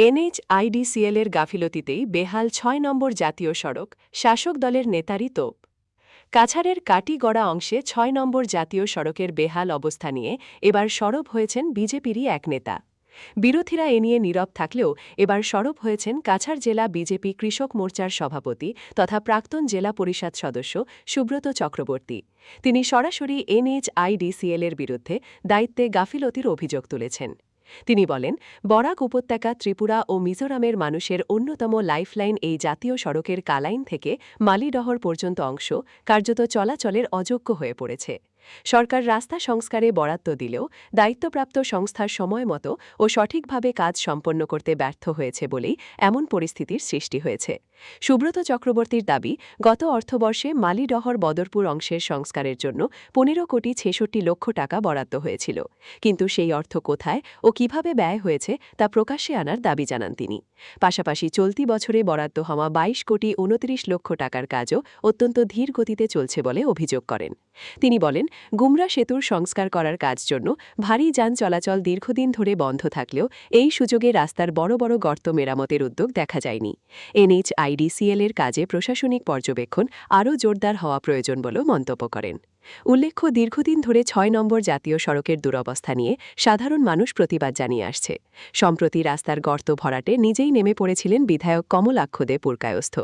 NHIDCL এর গাফিলতিতেই বেহাল ৬ নম্বর জাতীয় সড়ক, শাসক দলের নেতারই তোপ। কাছাড়ের কাটিগড়া অংশে ৬ নম্বর জাতীয় সড়কের বেহাল অবস্থা নিয়ে এবার সরব হয়েছেন বিজেপিরই এক নেতা। বিরোধীরা এ নিয়ে নীরব থাকলেও এবার সরব হয়েছেন কাছাড় জেলা বিজেপি কৃষক মোর্চার সভাপতি তথা প্রাক্তন জেলা পরিষদ সদস্য সুব্রত চক্রবর্তী। তিনি সরাসরি NHIDCL এর বিরুদ্ধে দায়িত্বে গাফিলতির অভিযোগ তুলেছেন। তিনি বলেন, বরাক উপত্যকা, ত্রিপুরা ও মিজোরামের মানুষের অন্যতম লাইফলাইন এই জাতীয় সড়কের কালাইন থেকে মালিডহর পর্যন্ত অংশ কার্যত চলাচলের অযোগ্য হয়ে পড়েছে। সরকার রাস্তা সংস্কারে বরাদ্দ দিলেও দায়িত্বপ্রাপ্ত সংস্থার সময়মতো ও সঠিকভাবে কাজ সম্পন্ন করতে ব্যর্থ হয়েছে বলেই এমন পরিস্থিতির সৃষ্টি হয়েছে। সুব্রত চক্রবর্তীর দাবি, গত অর্থবর্ষে মালিডহর বদরপুর অংশের সংস্কারের জন্য ১৫,৬৬,০০,০০০ টাকা বরাদ্দ হয়েছিল, কিন্তু সেই অর্থ কোথায় ও কিভাবে ব্যয় হয়েছে তা প্রকাশ্যে আনার দাবি জানান তিনি। পাশাপাশি চলতি বছরে বরাদ্দ হওয়া ২২,২৯,০০,০০০ টাকার কাজও অত্যন্ত ধীর গতিতে চলছে বলে অভিযোগ করেন। তিনি বলেন, গুমরা সেতুর সংস্কার করার কাজ জন্য ভারী যান চলাচল দীর্ঘদিন ধরে বন্ধ থাকলেও এই সুযোগে রাস্তার বড় বড় গর্ত মেরামতের উদ্যোগ দেখা যায়নি। NHIDCL এর কাজে প্রশাসনিক পর্যবেক্ষণ আরও জোরদার হওয়া প্রয়োজন বলেও মন্তব্য করেন। উল্লেখ্য, দীর্ঘদিন ধরে ৬ নম্বর জাতীয় সড়কের দুরবস্থা নিয়ে সাধারণ মানুষ প্রতিবাদ জানিয়ে আসছে। সম্প্রতি রাস্তার গর্ত ভরাটে নিজেই নেমে পড়েছিলেন বিধায়ক কমলাক্ষ দে পুরকায়স্থ।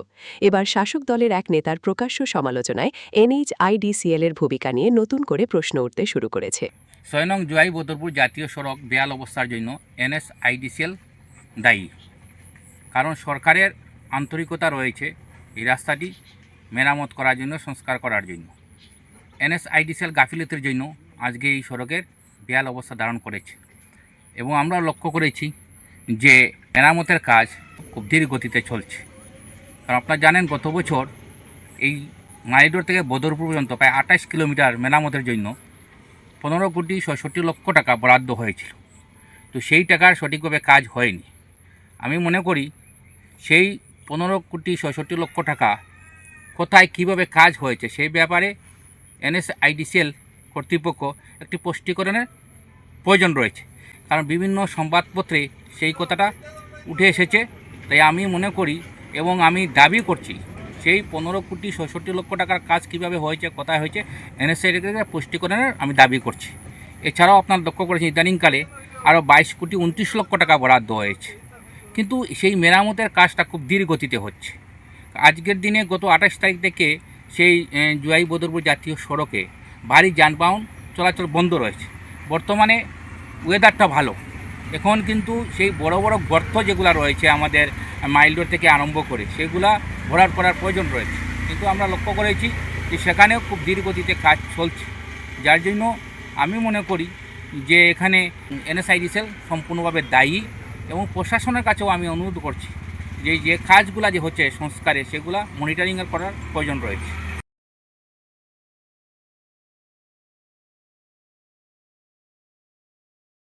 এবার শাসক দলের এক নেতার প্রকাশ্য সমালোচনায় NHIDCL এর ভূমিকা নিয়ে নতুন করে প্রশ্ন উঠতে শুরু করেছে। ৬ নং জুয়াই বদরপুর জাতীয় সড়ক বেহাল অবস্থার জন্য NHIDCL দায়ী। কারণ সরকারের আন্তরিকতা রয়েছে এই রাস্তাটি মেরামত করার জন্য, সংস্কার করার জন্য। NHIDCL গাফিলতির জন্য আজকে এই সড়কের বেহাল অবস্থা ধারণ করেছে এবং আমরা লক্ষ্য করেছি যে মেরামতের কাজ খুব ধীর গতিতে চলছে। কারণ আপনারা জানেন, গত বছর এই মাইডোর থেকে বদরপুর পর্যন্ত প্রায় ২৮ কিলোমিটার মেরামতের জন্য ১৫,৬৬,০০,০০০ টাকা বরাদ্দ হয়েছিল। তো সেই টাকার সঠিকভাবে কাজ হয়নি। আমি মনে করি সেই ১৫,৬৬,০০,০০০ টাকা কোথায় কীভাবে কাজ হয়েছে সেই ব্যাপারে NHIDCL কর্তৃপক্ষ একটি স্পষ্টীকরণের প্রয়োজন রয়েছে। কারণ বিভিন্ন সংবাদপত্রে সেই কথাটা উঠে এসেছে। তাই আমি মনে করি এবং আমি দাবি করছি সেই ১৫,৬৬,০০,০০০ টাকার কাজ কীভাবে হয়েছে, কোথায় হয়েছে, NHIDCL স্পষ্টীকরণের আমি দাবি করছি। এছাড়াও আপনার লক্ষ্য করেছেন ইদানিংকালে আরও ২২,২৯,০০,০০০ টাকা বরাদ্দ হয়েছে, কিন্তু সেই মেরামতের কাজটা খুব ধীর গতিতে হচ্ছে। আজকের দিনে গত ২৮ তারিখ থেকে সেই জুয়াই বদরপুর জাতীয় সড়কে ভারী যানবাহন চলাচল বন্ধ রয়েছে। বর্তমানে ওয়েদারটা ভালো, এখন কিন্তু সেই বড় বড় গর্ত যেগুলো রয়েছে আমাদের মাইলডোর থেকে আরম্ভ করে সেগুলা ভরাট করার প্রয়োজন রয়েছে, কিন্তু আমরা লক্ষ্য করেছি যে সেখানেও খুব ধীর গতিতে কাজ চলছে। যার জন্য আমি মনে করি যে এখানে NHIDCL সম্পূর্ণভাবে দায়ী এবং প্রশাসনের কাছেও আমি অনুরোধ করছি যে কাজগুলো যে হচ্ছে সংস্কারে সেগুলা মনিটরিং করার প্রয়োজন রয়েছে।